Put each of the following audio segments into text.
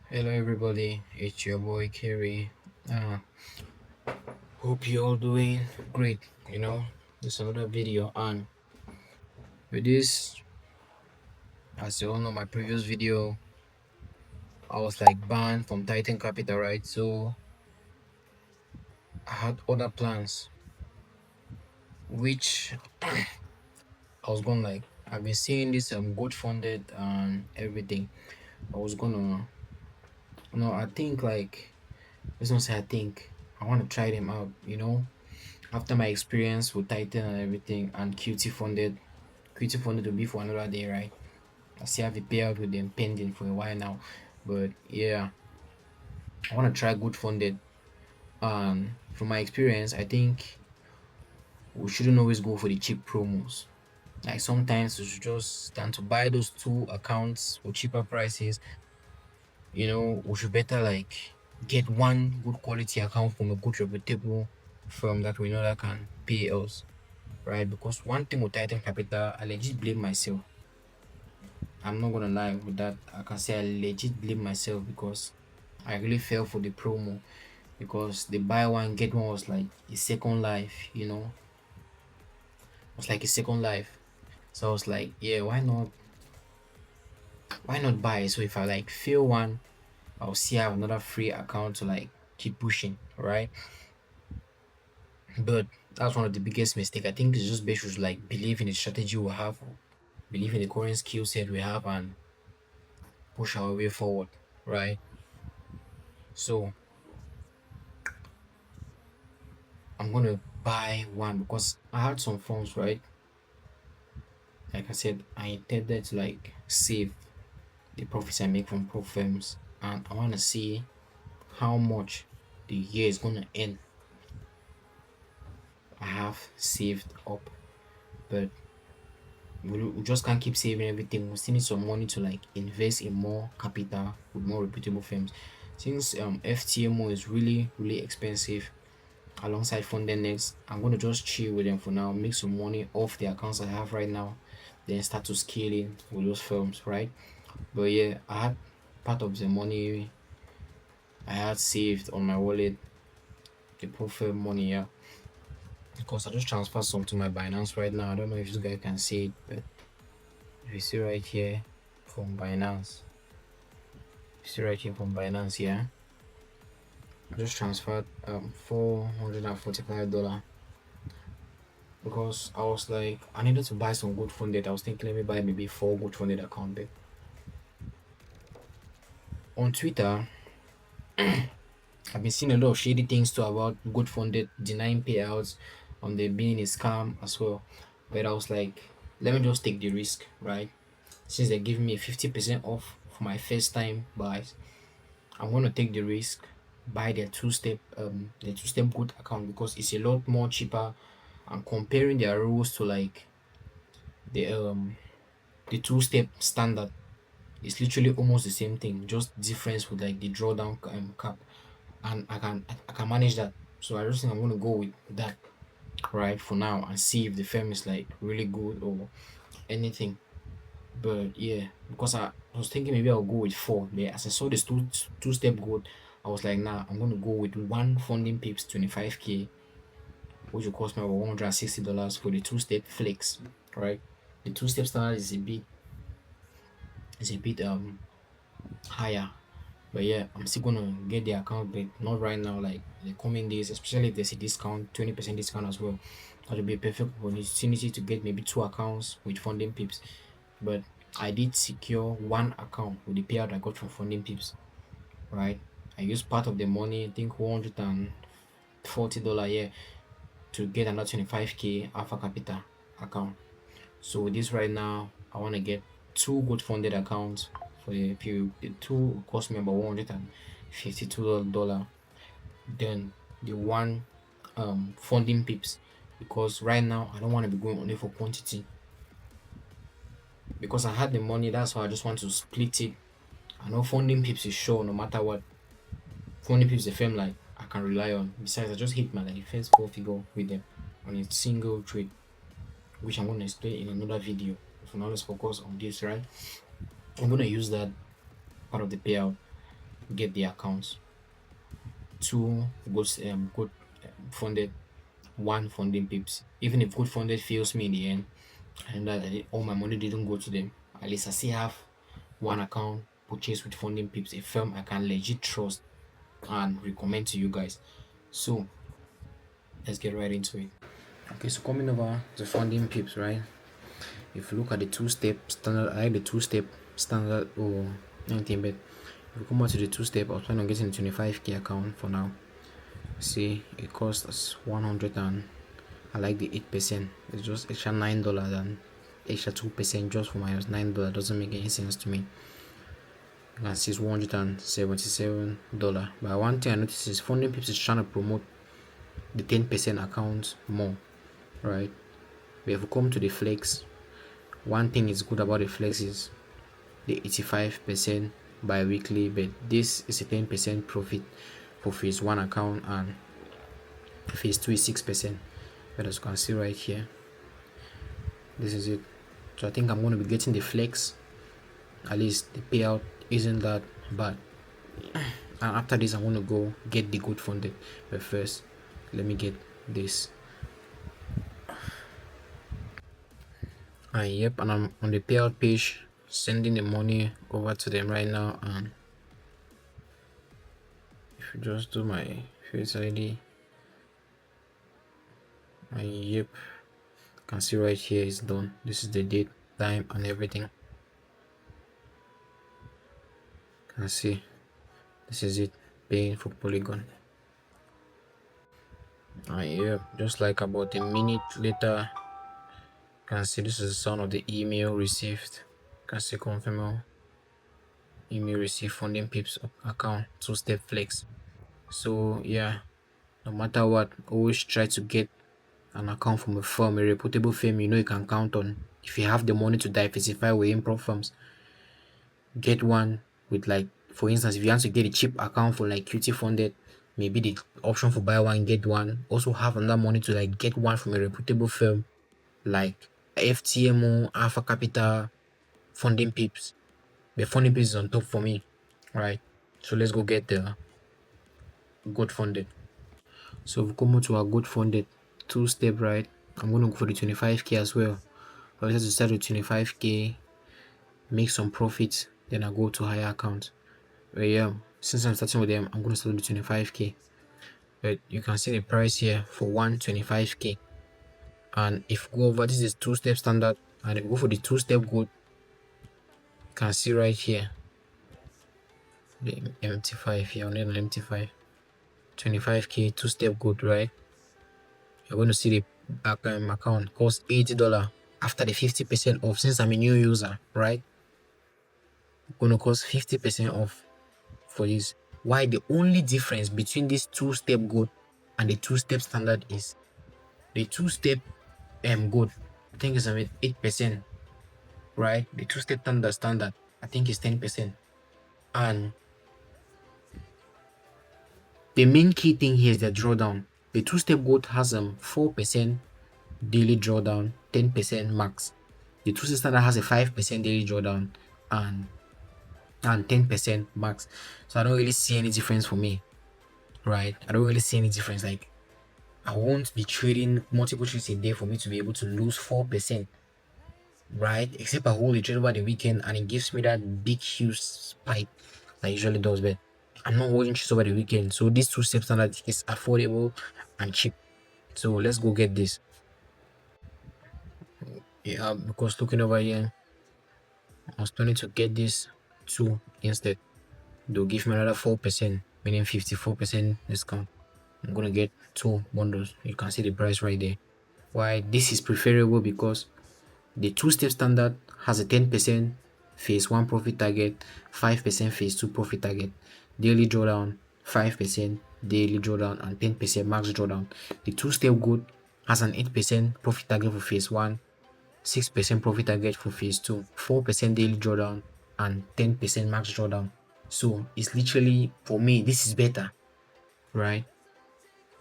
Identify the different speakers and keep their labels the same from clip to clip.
Speaker 1: Hello everybody, it's your boy Kerry. Uh, Hope you all doing great. This another video, and with this, as you all know, my previous video, I was like banned from Titan Capital, right? So I had other plans, which I was gonna like. I've been seeing this good funded and everything. I was gonna, I think like let's not say I think I want to try them out. After my experience with Titan and everything, and QT funded to be for another day, right? I still have a payout with them pending for a while now, but yeah, I want to try good funded. And from my experience, I think we shouldn't always go for the cheap promos. Like sometimes we should just stand to buy those two accounts for cheaper prices. We should better like get one good quality account from a good reputable firm that we know that can pay us, right? Because one thing with Titan Capital, I legit blame myself. I'm not gonna lie with that. I can say I legit blame myself because I really fell for the promo, because the buy one get one was like a second life, it was like a second life. So I was like, yeah, why not buy? So if I like fail one, I'll see I have another free account to like keep pushing, right? But that's one of the biggest mistake. I think it's just best to like believe in the strategy we have, believe in the current skill set we have, and push our way forward, right? So I'm gonna buy one because I had some funds, right? Like I said, I intended to like save the profits I make from pro firms, and I want to see how much the year is gonna end. I have saved up, but we just can't keep saving everything. We still need some money to like invest in more capital with more reputable firms. Since FTMO is really really expensive, alongside funding next, I'm gonna just chill with them for now, make some money off the accounts I have right now, then start to scale in with those firms, right? But yeah, I had part of the money I had saved on my wallet, the profile money, yeah. Because I just transferred some to my Binance right now. I don't know if you guys can see it, but if you see right here from Binance, yeah. I just transferred $445 because I was like I needed to buy some good funded. I was thinking let me buy maybe four good funded account. But on Twitter, I've been seeing a lot of shady things too about good funded denying payouts, on there being a scam as well. But I was like, let me just take the risk, right? Since they're giving me 50% off for my first time buys, I'm gonna take the risk, buy their two step good account, because it's a lot more cheaper. And comparing their rules to like the the two-step standard, it's literally almost the same thing, just difference with like the drawdown cap, and I can manage that. So I just think I'm gonna go with that right for now and see if the firm is like really good or anything. But yeah, because I was thinking maybe I'll go with four. But as I saw this two-step good, I was like, nah, I'm gonna go with one funding pips 25K, which will cost me about $160 for the two-step flex, right? The two-step standard is a bit higher. But yeah, I'm still gonna get the account, but not right now, like the coming days, especially if there's a discount, 20% discount as well. That would be a perfect opportunity to get maybe two accounts with funding pips. But I did secure one account with the payout I got from funding pips, right? I used part of the money, I think $140 here, to get another 25K Alpha Capital account. So with this right now, I want to get two good funded accounts for the period. The two cost me about $152. Then the one funding pips, because right now I don't want to be going only for quantity, because I had the money. That's why I just want to split it. I know funding pips is sure no matter what. Funding pips is a firm like I can rely on. Besides, I just hit my like first four figure with them on a single trade, which I'm going to explain in another video. For now, let's focus on this, right? I'm going to use that part of the payout get the accounts. Two good funded, one funding pips. Even if good funded fails me in the end, and that all my money didn't go to them, at least I still have one account purchased with funding pips, a firm I can legit trust and recommend to you guys. So let's get right into it. Okay, so coming over to funding pips, right? If you look at the two-step standard, I like the two-step standard or anything, but if you come out to the two-step, I was planning on getting a 25k account for now. See, it costs us 100 and I like the 8%. It's just extra $9 and extra 2% just for -$9. Doesn't make any sense to me. You can see it's $177. But one thing I noticed is funding pips is trying to promote the 10% account more, right? But if we come to the flex, one thing is good about the flex is the 85% bi-weekly, but this is a 10% profit for phase 1 account and phase 2 is 6%. But as you can see right here, this is it. So I think I'm going to be getting the flex. At least the payout isn't that bad. And after this, I'm going to go get the good funded. But first, let me get this. And yep, and I'm on the payout page, sending the money over to them right now. And if you just do my face ID, and yep, you can see right here it's done. This is the date, time, and everything. You can see this is it, paying for Polygon. And yep, just like about a minute later, you can see this is the sound of the email received. You can see confirm email received funding pips account two-step flex. So yeah, no matter what, always try to get an account from a firm, a reputable firm you know you can count on. If you have the money to diversify with improv firms, get one with, like, for instance, if you want to get a cheap account for like QT funded, maybe the option for buy one get one. Also have another money to like get one from a reputable firm like FTMO, Alpha Capital, Funding Pips. The Funding Pips is on top for me, right? So let's go get the good funded. So if we come to our good funded two-step, right? I'm going to go for the 25k as well. I just to start with 25k, make some profits, then I go to higher accounts. But yeah, since I'm starting with them, I'm going to start with 25k. But you can see the price here for 125k. And if we go over, this is two-step standard, and if we go for the two-step good, you can see right here the MT5 here, on an MT5, 25k two-step good, right? You're going to see the account cost $80 after the 50% off. Since I'm a new user, right, going to cost 50% off for this. Why? The only difference between this two-step good and the two-step standard is the two-step good, I think it's 8%, right? The two-step standard I think is 10%. And the main key thing here is the drawdown. The two-step gold has 4% daily drawdown, 10% max. The two-step standard has a 5% daily drawdown and 10% max. So I don't really see any difference for me, right? I don't really see any difference. Like, I won't be trading multiple trades a day for me to be able to lose 4%, right? Except I hold the trade over the weekend and it gives me that big huge spike that usually does, but I'm not holding trades over the weekend. So this two-step standard is affordable and cheap. So let's go get this. Yeah, because looking over here, I was planning to get this 2 instead. They'll give me another 4%, meaning 54% discount. I'm gonna get 2 bundles. You can see the price right there. Why this is preferable? Because the two-step standard has a 10% phase 1 profit target, 5% phase 2 profit target, daily drawdown, 5% daily drawdown, and 10% max drawdown. The two-step good has an 8% profit target for phase 1, 6% profit target for phase 2, 4% daily drawdown, and 10% max drawdown. So it's literally, for me, this is better, right?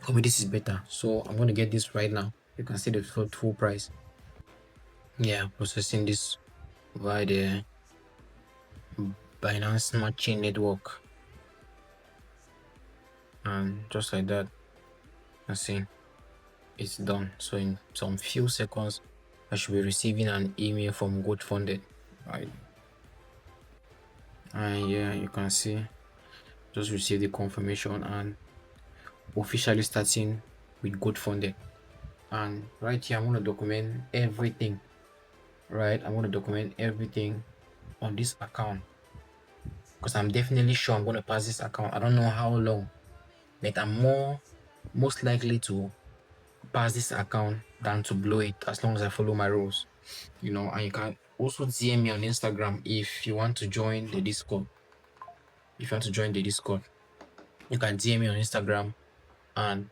Speaker 1: For me, this is better. So I'm going to get this right now. You can see the full price. Yeah, processing this via the Binance Smart Chain Network. and just like that, I see it's done. So in some few seconds, I should be receiving an email from Good Funded, right? And yeah, you can see just receive the confirmation and officially starting with Good Funded. And right here, I'm going to document everything, right? I'm going to document everything on this account because I'm definitely sure I'm going to pass this account. I don't know how long, but I'm most likely to pass this account than to blow it as long as I follow my rules. And you can also DM me on Instagram if you want to join the Discord. If you want to join the Discord, you can DM me on Instagram and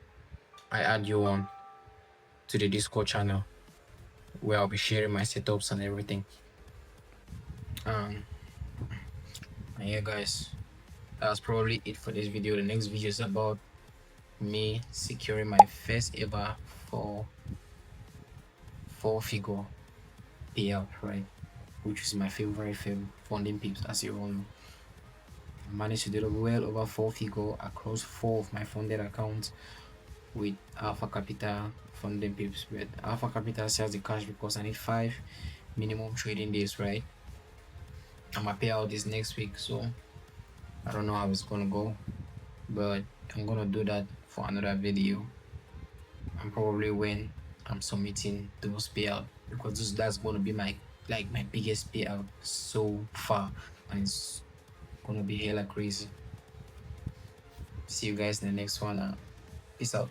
Speaker 1: I add you on to the Discord channel where I'll be sharing my setups and everything. Um, and yeah, guys, that's probably it for this video. The next video is about me securing my first ever four-figure payout, right? Which is my favorite funding pips, as you all know. I managed to do well over four-figure across four of my funded accounts with Alpha Capital funding pips. But Alpha Capital sells the cash because I need 5 minimum trading days, right? And my payout is next week, so I don't know how it's gonna go, but I'm gonna do that for another video. And probably when I'm submitting those payout, because that's gonna be my biggest payout so far, and it's gonna be hella crazy. See you guys in the next one. Peace out.